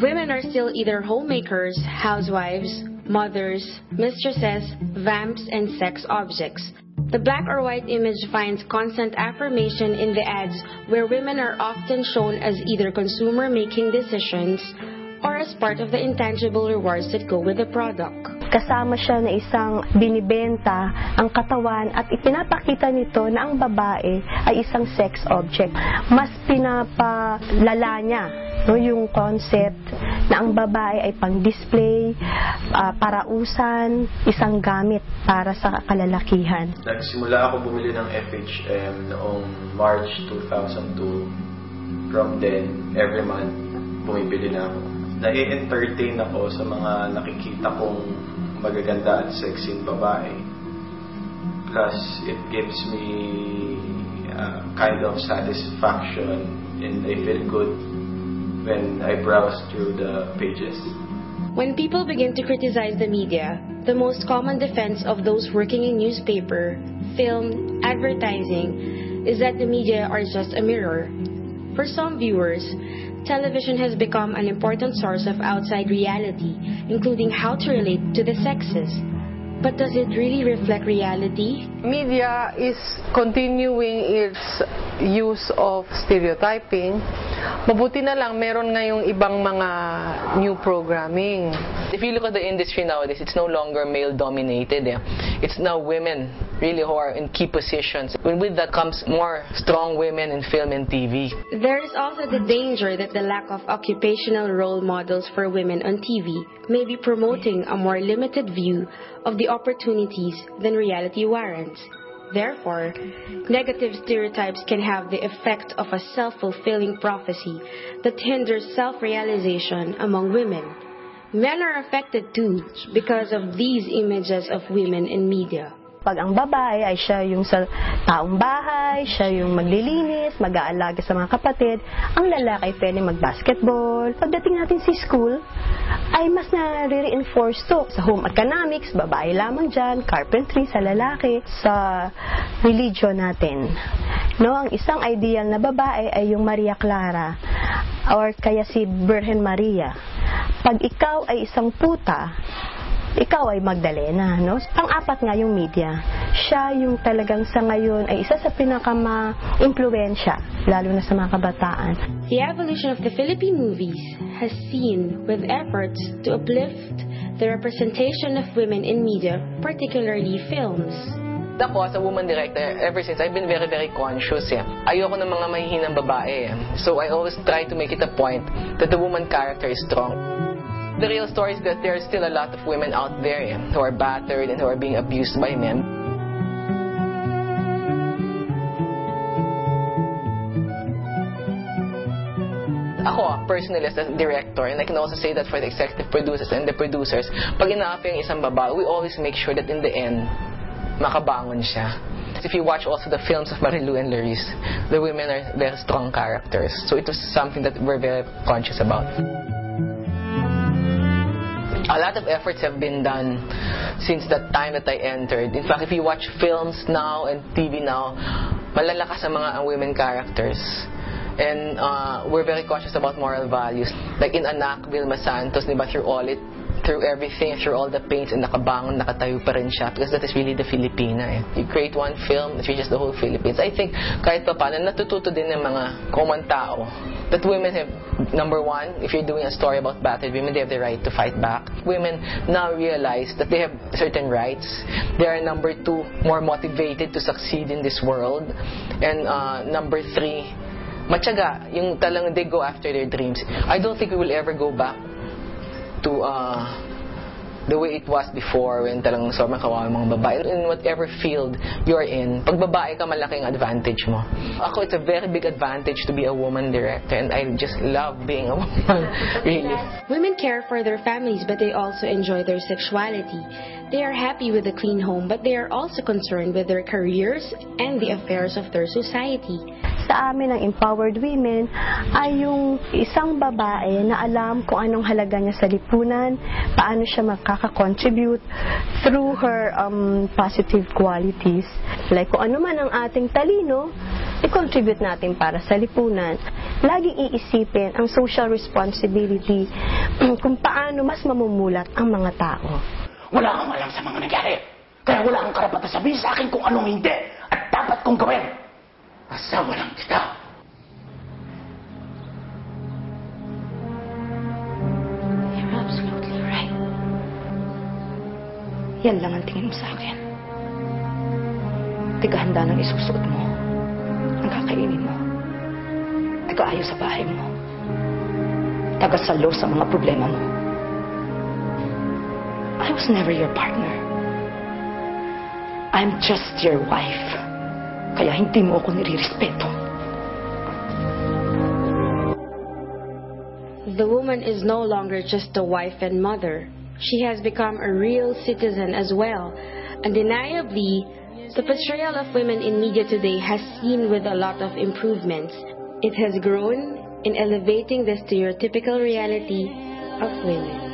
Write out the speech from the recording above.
Women are still either homemakers, housewives, mothers, mistresses, vamps, and sex objects. The black or white image finds constant affirmation in the ads where women are often shown as either consumer-making decisions or as part of the intangible rewards that go with the product. Kasama siya na isang binibenta ang katawan at ipinapakita nito na ang babae ay isang sex object. Mas pinapalala niya yung concept na ang babae ay pang-display, parausan, isang gamit para sa kalalakihan. Nagsimula ako bumili ng FHM noong March 2002. From then, every month, bumibili na ako. Nai-entertain ako sa mga nakikita kong magaganda at sexy babae. Plus, it gives me kind of satisfaction and I feel good when I browse through the pages. When people begin to criticize the media, the most common defense of those working in newspaper, film, advertising is that the media are just a mirror. For some viewers, television has become an important source of outside reality, including how to relate to the sexes. But does it really reflect reality? Media is continuing its use of stereotyping. Mabuti na lang meron ngayong ibang mga new programming. If you look at the industry nowadays, it's no longer male-dominated. It's now women really who are in key positions. And with that comes more strong women in film and TV. There is also the danger that the lack of occupational role models for women on TV may be promoting a more limited view of the opportunities than reality warrants. Therefore, negative stereotypes can have the effect of a self-fulfilling prophecy that hinders self-realization among women. Men are affected too because of these images of women in media. Pag ang babae ay siya yung sa taong bahay, siya yung maglilinis, mag-aalaga sa mga kapatid, ang lalaki ay pwede mag-basketball. Pagdating natin sa school, ay mas na-reinforce to. Sa home economics, babae lamang dyan, carpentry sa lalaki, sa religion natin. No, ang isang ideal na babae ay yung Maria Clara or kaya si Virgen Maria. Pag ikaw ay isang puta, ikaw ay Magdalena, no? Pang-apat nga yung media. Siya yung talagang sa ngayon ay isa sa pinaka-ma-impluwensya, lalo na sa mga kabataan. The evolution of the Philippine movies has seen with efforts to uplift the representation of women in media, particularly films. Ako, as a woman director, ever since, I've been very, very conscious. Ayoko ng mga mahihinang babae. So I always try to make it a point that the woman character is strong. The real story is that there are still a lot of women out there who are battered and who are being abused by men. Ako, personally, as a director, and I can also say that for the executive producers and the producers, pag ina-appear yung isang babae, we always make sure that in the end, makabangon siya. If you watch also the films of Marilu and Laris, the women are very strong characters. So it was something that we're very conscious about. A lot of efforts have been done since that time that I entered. In fact, if you watch films now and TV now, malalakas ang mga women characters. And we're very cautious about moral values. Like in Anak, Vilma Santos, diba, through all it, through everything, through all the pains, and nakabangon, nakatayo pa rin siya. Because that is really the Filipina. You create one film, it reaches the whole Philippines. I think, kahit pa paano, natututo din ng mga common tao that women have, number one, if you're doing a story about battered women, they have the right to fight back. Women now realize that they have certain rights. They are, number two, more motivated to succeed in this world. And number three, matyaga, yung talagang they go after their dreams. I don't think we will ever go back to the way it was before when talagang sobrang kawawa mga babae. In whatever field you're in, pag babae ka, malaking advantage mo. Ako, it's a very big advantage to be a woman director and I just love being a woman, really. Women care for their families, but they also enjoy their sexuality. They are happy with a clean home, but they are also concerned with their careers and the affairs of their society. Sa amin, ang empowered women ay yung isang babae na alam kung anong halaga niya sa lipunan, paano siya makaka-contribute through her positive qualities. Like kung ano man ang ating talino, i-contribute natin para sa lipunan, laging iisipin ang social responsibility kung paano mas mamumulat ang mga tao. Wala kang alam sa mga nangyari. Kaya wala kang karapatan sabihin sa akin kung anong hindi at dapat kong gawin. Asawa lang kita. You're absolutely right. Yan lang ang tingin mo sa akin. Tigahanda ng isusuot mo. Ang kakainin mo. Taga-ayos sa bahay mo. Taga-salo sa mga problema mo. I was never your partner. I'm just your wife. Kaya hindi mo ako nirirespeto. The woman is no longer just a wife and mother. She has become a real citizen as well. Undeniably, the portrayal of women in media today has seen with a lot of improvements. It has grown in elevating the stereotypical reality of women.